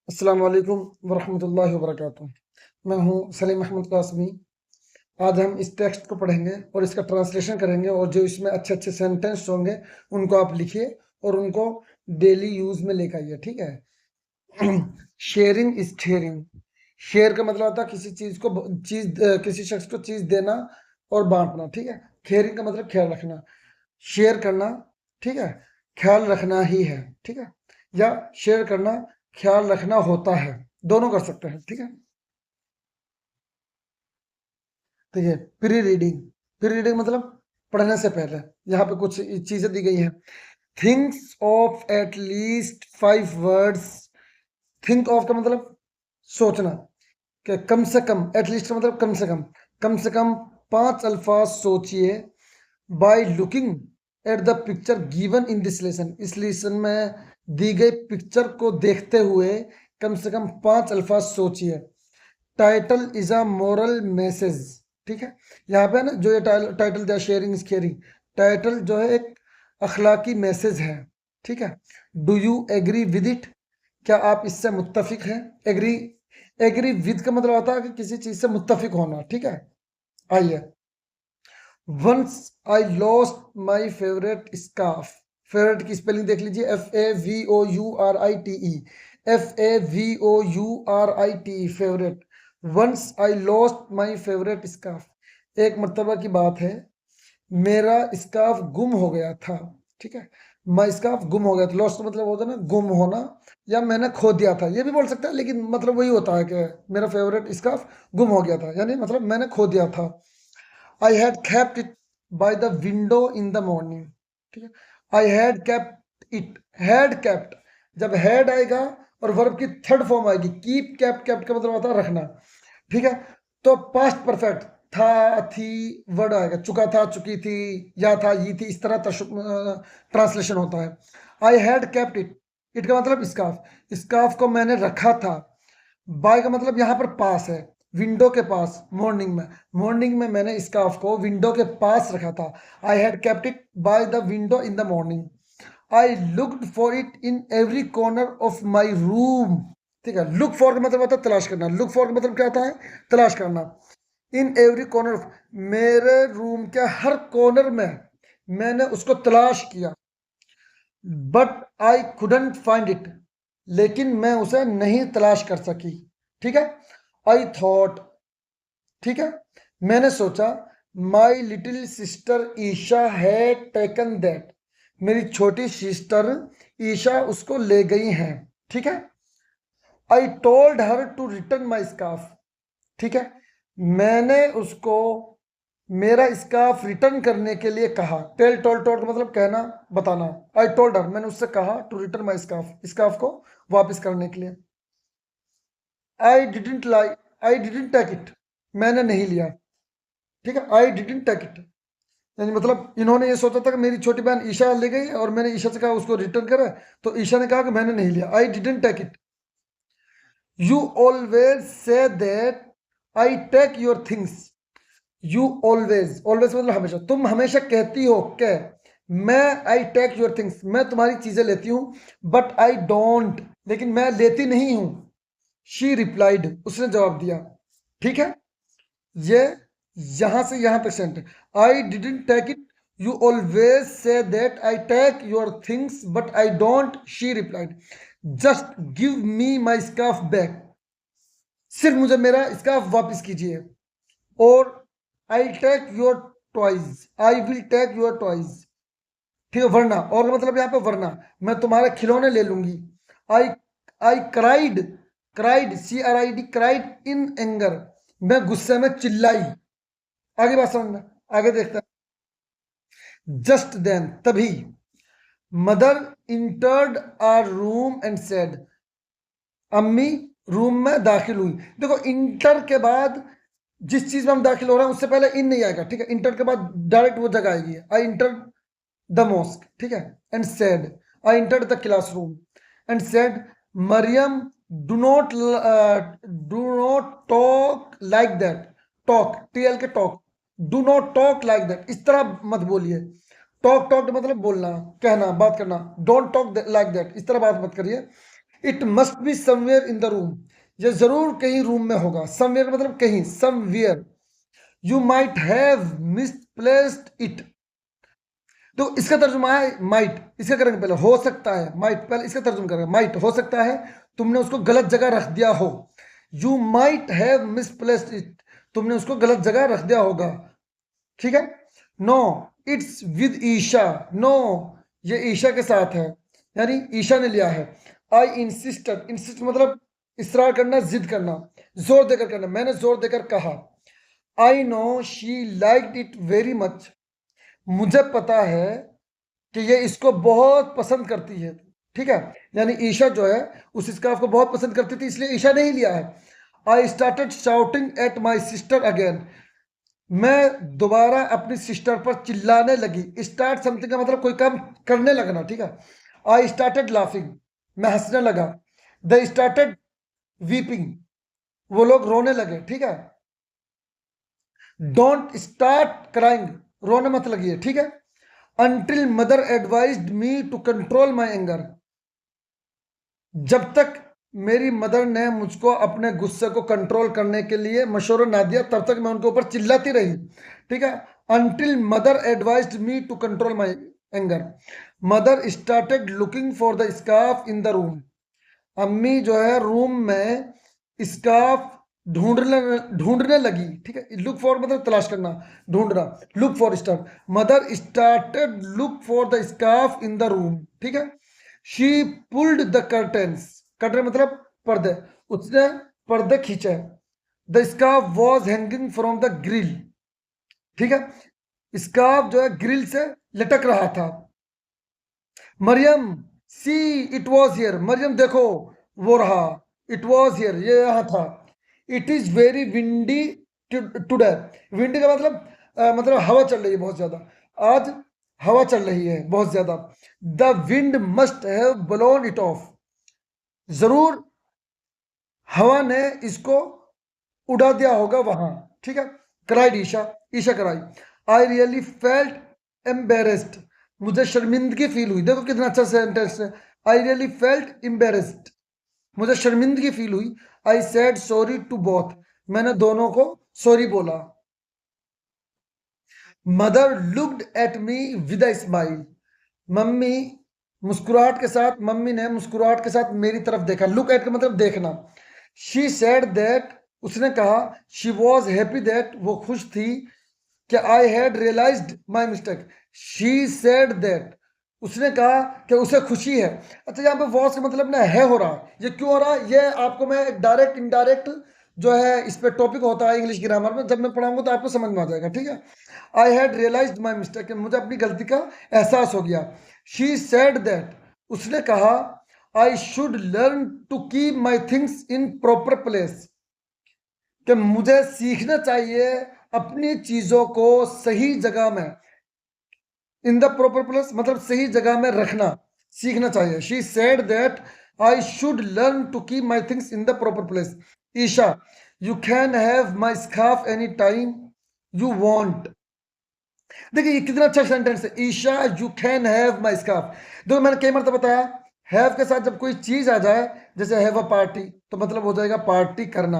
अस्सलाम वालेकुम वरहमतुल्लाहि वबरकातुहू। मैं हूँ सलीम अहमद कासमी। आज हम इस टेक्स्ट को पढ़ेंगे और इसका ट्रांसलेशन करेंगे और जो इसमें अच्छे अच्छे सेंटेंस होंगे उनको आप लिखिए और उनको डेली यूज में लेकर आइए, ठीक है। Sharing is caring. शेयर का मतलब होता है किसी चीज को किसी शख्स को चीज देना और बांटना, ठीक है। केयरिंग का मतलब ख्याल रखना, शेयर करना, ठीक है, ख्याल रखना ही है, ठीक है। या शेयर करना ख्याल रखना होता है, दोनों कर सकते हैं, ठीक है। ठीक है, प्री रीडिंग। प्री रीडिंग मतलब पढ़ने से पहले। यहाँ पे कुछ चीजें दी गई हैं। Thinks of at least 5 words. Think of का मतलब सोचना, कि कम से कम, एटलीस्ट का मतलब कम से कम 5 अल्फाज सोचिए। By looking at the picture given in this lesson. इस लेसन में दी गई पिक्चर को देखते हुए कम से कम 5 अल्फाज सोचिए। Title is a moral message, ठीक है। यहाँ पे ना जो ये टाइटल दिया, शेयरिंग इज केयरिंग, टाइटल जो है एक अखलाकी मैसेज है, ठीक है। Do you agree with it? क्या आप इससे मुत्तफिक हैं? एग्री, एग्री विद का मतलब होता है कि किसी चीज से मुत्तफिक होना, ठीक है। आइए, once I lost my favourite scarf. Favourite की स्पेलिंग देख लीजिए, FAVOURITE, FAVOURITE, favourite. Once I lost my favourite scarf. एक मर्तबा की बात है, मेरा स्कार्फ गुम हो गया था, ठीक है। माई स्कार्फ गुम हो गया था। लॉस्ट मतलब होता है ना गुम होना, या मैंने खो दिया था, ये भी बोल सकता है, लेकिन मतलब वही होता है कि मेरा फेवरेट स्कार्फ गुम हो गया था, यानी मतलब मैंने खो दिया था। I had kept it by the window in the morning, ठीक है। I had kept it, had kept, जब हैड आएगा और वर्ब की थर्ड फॉर्म आएगी, कीप, kept का मतलब होता है रखना, ठीक है। तो पास्ट परफेक्ट, था, थी, वर्ड आएगा, चुका था, चुकी थी, या था, ये थी, इस तरह ट्रांसलेशन होता है। I had kept it, it का मतलब स्कार्फ, स्कार्फ को मैंने रखा था। बाय का मतलब यहाँ पर पास है, विंडो के पास, मॉर्निंग में मैंने स्कार्फ को विंडो के पास रखा था। I had kept it by the window in the morning. I looked for it in every corner of my room, ठीक है। लुक फॉर का मतलब होता है तलाश करना, लुक फॉर का मतलब क्या होता है? तलाश करना। इन एवरी कॉर्नर, मेरे रूम के हर कॉर्नर में मैंने उसको तलाश किया। But I couldn't find it, लेकिन मैं उसे नहीं तलाश कर सकी, ठीक है। आई थॉट, ठीक है, मैंने सोचा, my little sister Isha had taken that, मेरी छोटी सिस्टर ईशा उसको ले गई हैं, ठीक है। I told her to return my scarf, ठीक है, मैंने उसको मेरा स्कार्फ रिटर्न करने के लिए कहा। टेल, टोल्ड, टोल्ड का मतलब कहना, बताना। आई टोल्ड हर, मैंने उससे कहा, to return my scarf, scarf को वापस करने के लिए। आई डिडंट टेक इट, मैंने नहीं लिया, ठीक है। आई डिडंट टेक इट, यानी मतलब इन्होंने ये सोचा था कि मेरी छोटी बहन ईशा ले गई और मैंने ईशा से कहा उसको रिटर्न करे, तो ईशा ने कहा कि मैंने नहीं लिया। I didn't take it. You always say that I take your things. You always, always मतलब हमेशा, तुम हमेशा कहती हो कि मैं, आई टेक योर थिंग्स, मैं तुम्हारी चीजें लेती हूं, बट आई डोंट, लेकिन मैं लेती नहीं हूं। शी रिप्लाइड, उसने जवाब दिया, ठीक है। ये यहां से यहां तक सेंट, I didn't take it, you always say that I take your things but I don't, she replied. Just give me my scarf back, सिर्फ मुझे मेरा स्कार्फ वापस कीजिए। और I take your toys, I will take your toys, ठीक है। वरना, और मतलब यहाँ पे वरना, मैं तुम्हारे खिलौने ले लूंगी। I I cried, cried, CRID, cried in anger, मैं गुस्से में चिल्लाई। आगे बात समझ में, आगे देखते हैं। जस्ट देन, तभी, mother entered our room and said, अम्मी रूम में दाखिल हुई। देखो, इंटर के बाद जिस चीज में हम दाखिल हो रहे हैं उससे पहले इन नहीं आएगा, ठीक है। इंटर के बाद डायरेक्ट वो जगह आएगी, आई इंटर द मॉस्क, ठीक है। And said, I entered the classroom and said, Mariam do not talk like that. Talk, TL के talk, do not talk like that, इस तरह मत बोलिए। टॉक, टॉक मतलब बोलना, कहना, बात करना। डोंट टॉक लाइक दैट, इस तरह बात मत करिए। It must be somewhere in the room, ये जरूर कहीं रूम में होगा। समवेयर मतलब कहीं, somewhere. You might have misplaced it, तो इसका तर्जुमा है माइट, इसका करेंगे पहले हो सकता है, माइट पहले इसका तर्जुमा करेंगे, माइट हो सकता है तुमने उसको गलत जगह रख दिया हो। You might have misplaced it, तुमने उसको गलत जगह रख दिया होगा, ठीक है। No it's with Isha, no ये ईशा के साथ है, यानी ईशा ने लिया है। आई इंसिस्टेड, इंसिस्ट मतलब इसरार करना, जिद करना, जोर देकर करना, मैंने जोर देकर कहा। I know she liked it very much, मुझे पता है कि ये इसको बहुत पसंद करती है, ठीक है। यानी ईशा जो है उस स्कार्फ को बहुत पसंद करती थी, इसलिए ईशा ने ही लिया है। I started shouting at my sister again, मैं दोबारा अपनी सिस्टर पर चिल्लाने लगी। स्टार्ट समथिंग का मतलब कोई काम करने लगना, ठीक है। आई स्टार्टेड लाफिंग, मैं हंसने लगा। दे स्टार्टेड वीपिंग, वो लोग रोने लगे, ठीक है। डोंट स्टार्ट क्राइंग, रोने मत लगिए, ठीक है। Until mother advised me to control my anger, जब तक मेरी मदर ने मुझको अपने गुस्से को कंट्रोल करने के लिए मशवरा ना दिया तब तक मैं उनके ऊपर चिल्लाती रही, ठीक है। Until mother advised me to control my anger, mother started looking for the scarf in the room, अम्मी जो है रूम में स्कार्फ ढूंढने लगी, ठीक है। लुक फॉर मतलब तलाश करना, ढूंढना, look for start. Mother started look for the scarf in the room, ठीक है। She pulled the curtains, curtain मतलब पर्दे, उसने पर्दे खींचे। The scarf was hanging from the grill, ठीक है। स्कार्फ जो है ग्रिल से लटक रहा था। Mariam see it was here, Mariam देखो वो रहा, इट वॉज हियर ये यहाँ था। It is very windy today, windy का मतलब हवा चल रही है बहुत ज्यादा, आज हवा चल रही है बहुत ज्यादा। The wind must have blown it of, जरूर हवा ने इसको उड़ा दिया होगा वहां, ठीक है। क्राइड ईशा, ईशा कराई। आई रियली फेल्ट एम्बेरेस्ड, मुझे शर्मिंदगी फील हुई, देखो कितना अच्छा सेंटेंस है। आई रियली फेल्ट एम्बेरेस्ड, मुझे शर्मिंदगी फील हुई। I said sorry to both, मैंने दोनों को सॉरी बोला। Mother looked at me with a smile, mummy मुस्कुराहट के साथ, मम्मी ने मुस्कुराहट के साथ मेरी तरफ देखा। लुक एट का मतलब देखना। शी सेड दैट, उसने कहा, शी वॉज हैप्पी दैट, वो खुश थी कि I had realised my mistake. She said that, उसने कहा कि उसे खुशी है। अच्छा यहाँ पे वॉज का मतलब ना है हो रहा, ये क्यों हो रहा, ये आपको मैं डायरेक्ट इनडायरेक्ट जो है इस पे टॉपिक होता है इंग्लिश ग्रामर में, जब मैं पढ़ाऊंगा तो आपको समझ में आ जाएगा, ठीक है। I had realised my mistake, मुझे अपनी गलती का एहसास हो गया। शी सेड दैट, उसने कहा, I should learn to keep my things in proper place, कि मुझे सीखना चाहिए अपनी चीजों को सही जगह में, इन द प्रॉपर प्लेस मतलब सही जगह में रखना सीखना चाहिए। She said that I should learn to keep my things in the proper place. Isha, you can have my scarf any time you want, देखिए ये कितना अच्छा सेंटेंस है। Isha you can have my scarf, देखो मैंने कई बार तो बताया, हैव के साथ जब कोई चीज आ जाए, जैसे हैव अ पार्टी, तो मतलब हो जाएगा पार्टी करना।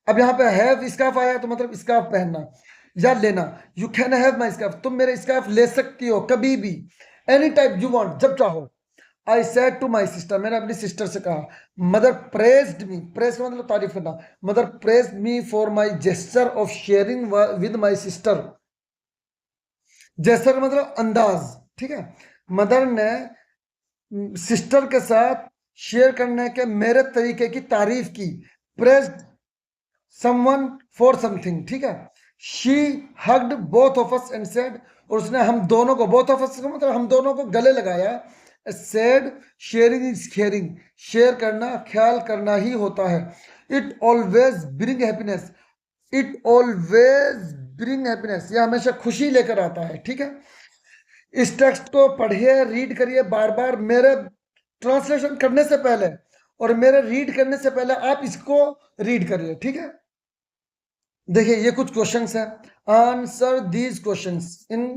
अब यहाँ पे हैव स्कार्फ आया तो मतलब स्कार्फ पहनना या लेना। You can have my scarf, तुम मेरे स्कार्फ ले सकती हो कभी भी, एनी टाइम यू वांट, जब चाहो। I said to my sister, मैंने अपनी सिस्टर से कहा। मदर प्रेज्ड मी, प्रेज का मतलब तारीफ करना। Mother praised me for my gesture of sharing with my sister, gesture मतलब अंदाज, ठीक है। मदर ने सिस्टर के साथ शेयर करने के मेरे तरीके की तारीफ की। प्रेज्ड समवन फॉर समथिंग, ठीक है। She hugged both of us and said, और उसने हम दोनों को, बोथ ऑफ अस मतलब हम दोनों को गले लगाया। Said sharing is caring, share करना ख्याल करना ही होता है। It always bring happiness, it always bring happiness, ये हमेशा खुशी लेकर आता है, ठीक है। इस टेक्स्ट को पढ़िए, रीड करिए बार बार, मेरे ट्रांसलेशन करने से पहले और मेरे रीड करने से पहले आप इसको रीड करिए, ठीक है। देखिए ये कुछ क्वेश्चंस हैं, answer these questions, in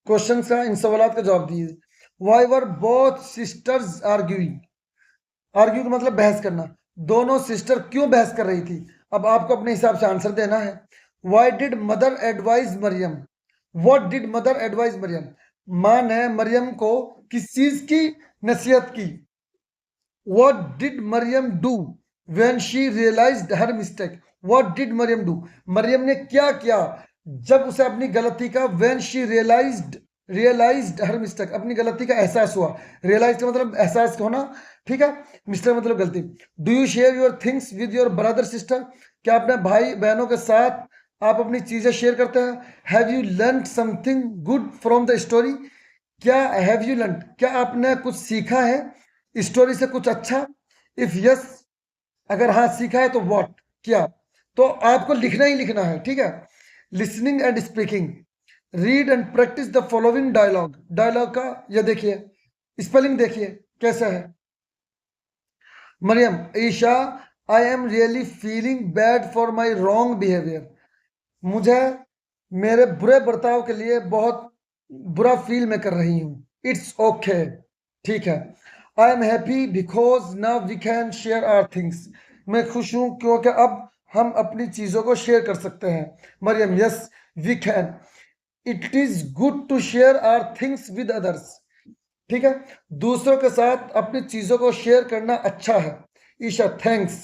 questions का, इन सवालों का जवाब दीजिए। Why were both sisters arguing, argue का मतलब बहस करना। दोनों सिस्टर क्यों बहस कर रही थी? अब आपको अपने हिसाब से आंसर देना है। Why did mother advise Mariam? What did mother advise Mariam? माँ ने मरियम को किस चीज की नसीहत की? What did Maryam do when she realized her mistake? What did Maryam do? Maryam ने क्या किया जब उसे अपनी गलती का when she realized her mistake, अपनी गलती का एहसास हुआ। realized का मतलब एहसास होना, ठीक है। mistake मतलब गलती। do you share your things with your brother sister? क्या अपने भाई बहनों के साथ आप अपनी चीजें शेयर करते हैं? have you learned something good from the story? क्या have you learned, क्या आपने कुछ सीखा है स्टोरी से कुछ अच्छा? इफ यस, अगर हाँ सीखा है तो व्हाट, क्या? तो आपको लिखना ही लिखना है, ठीक है। Listening and speaking, read and practise the following dialogue. Dialogue का ये देखिए, स्पेलिंग देखिए कैसा है। Mariam, Isha, I am really feeling bad for my wrong behaviour. मुझे मेरे बुरे बर्ताव के लिए बहुत बुरा फील मैं कर रही हूँ। इट्स ओके, ठीक है। I am happy because now we can share our things. मैं खुश हूँ क्योंकि अब हम अपनी चीज़ों को शेयर कर सकते हैं। Mariam, yes we can. It is good to share our things with others, ठीक है। दूसरों के साथ अपनी चीज़ों को शेयर करना अच्छा है। ईशा, थैंक्स,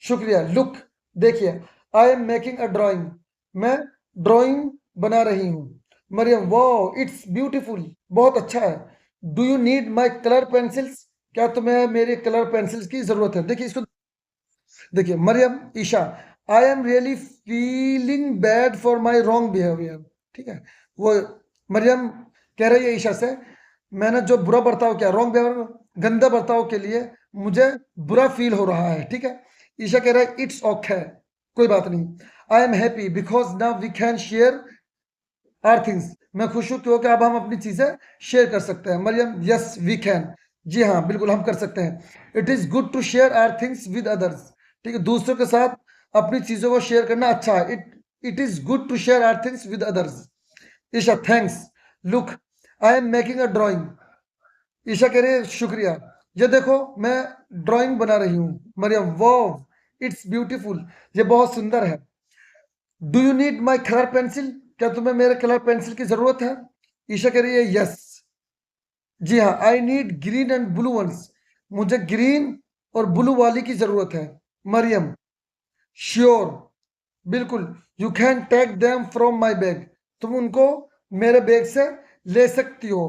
शुक्रिया। लुक, देखिए, आई एम मेकिंग अ ड्राइंग, मैं ड्राइंग बना रही हूँ। मरियम, वाओ इट्स ब्यूटीफुल, बहुत अच्छा है। Do you need my colour pencils? क्या तुम्हें मेरे कलर पेंसिल्स की जरूरत है? देखिए इसको देखिए। Mariam, Isha, I am really feeling bad for my wrong behaviour, ठीक है। वो मरियम कह रही है ईशा से, मैंने जो बुरा बर्ताव किया, रॉन्ग बिहेवियर, गंदा बर्ताव के लिए मुझे बुरा फील हो रहा है, ठीक है। ईशा कह रहा है इट्स ओके, कोई बात नहीं। I am happy because now we can share our things, मैं खुश हूं क्योंकि अब हम अपनी चीजें शेयर कर सकते हैं। मरियम, यस वी कैन, जी हाँ बिल्कुल हम कर सकते हैं। It is good to share our things with others, ठीक है। दूसरों के साथ अपनी चीजों को शेयर करना अच्छा है। It is good to share our things with others. Isha, thanks. Look, I am making a drawing. Isha कह रही है शुक्रिया, ये देखो मैं ड्राइंग बना रही हूँ। मरियम, वाओ इट्स ब्यूटीफुल, ये बहुत सुंदर है। Do you need my colour pencil? क्या तुम्हें मेरे कलर पेंसिल की जरूरत है? ईशा कह रही है यस, जी हाँ। I need green and blue ones, मुझे ग्रीन और ब्लू वाली की जरूरत है। मरियम, श्योर, बिल्कुल। You can take them from my bag, तुम उनको मेरे बैग से ले सकती हो।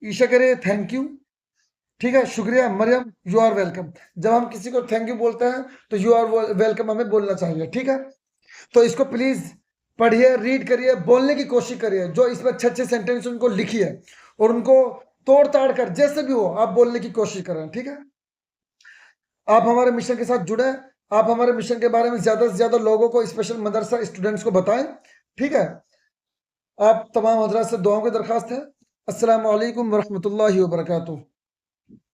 ईशा कह रही है थैंक यू, ठीक है, शुक्रिया। Mariam, you are welcome. जब हम किसी को थैंक यू बोलते हैं तो यू आर वेलकम हमें बोलना चाहिए, ठीक है। तो इसको प्लीज पढ़िए, रीड करिए, बोलने की कोशिश करिए। जो इसमें अच्छे अच्छे सेंटेंस उनको लिखिए और उनको तोड़ ताड़ कर जैसे भी हो आप बोलने की कोशिश करें, ठीक है। आप हमारे मिशन के साथ जुड़े, आप हमारे मिशन के बारे में ज्यादा से ज्यादा लोगों को, स्पेशल मदरसा स्टूडेंट्स को बताएं, ठीक है। आप तमाम हजरात से दुआओं की दरखास्त है। अस्सलाम वालेकुम वरहमतुल्लाहि वबरकातुहू।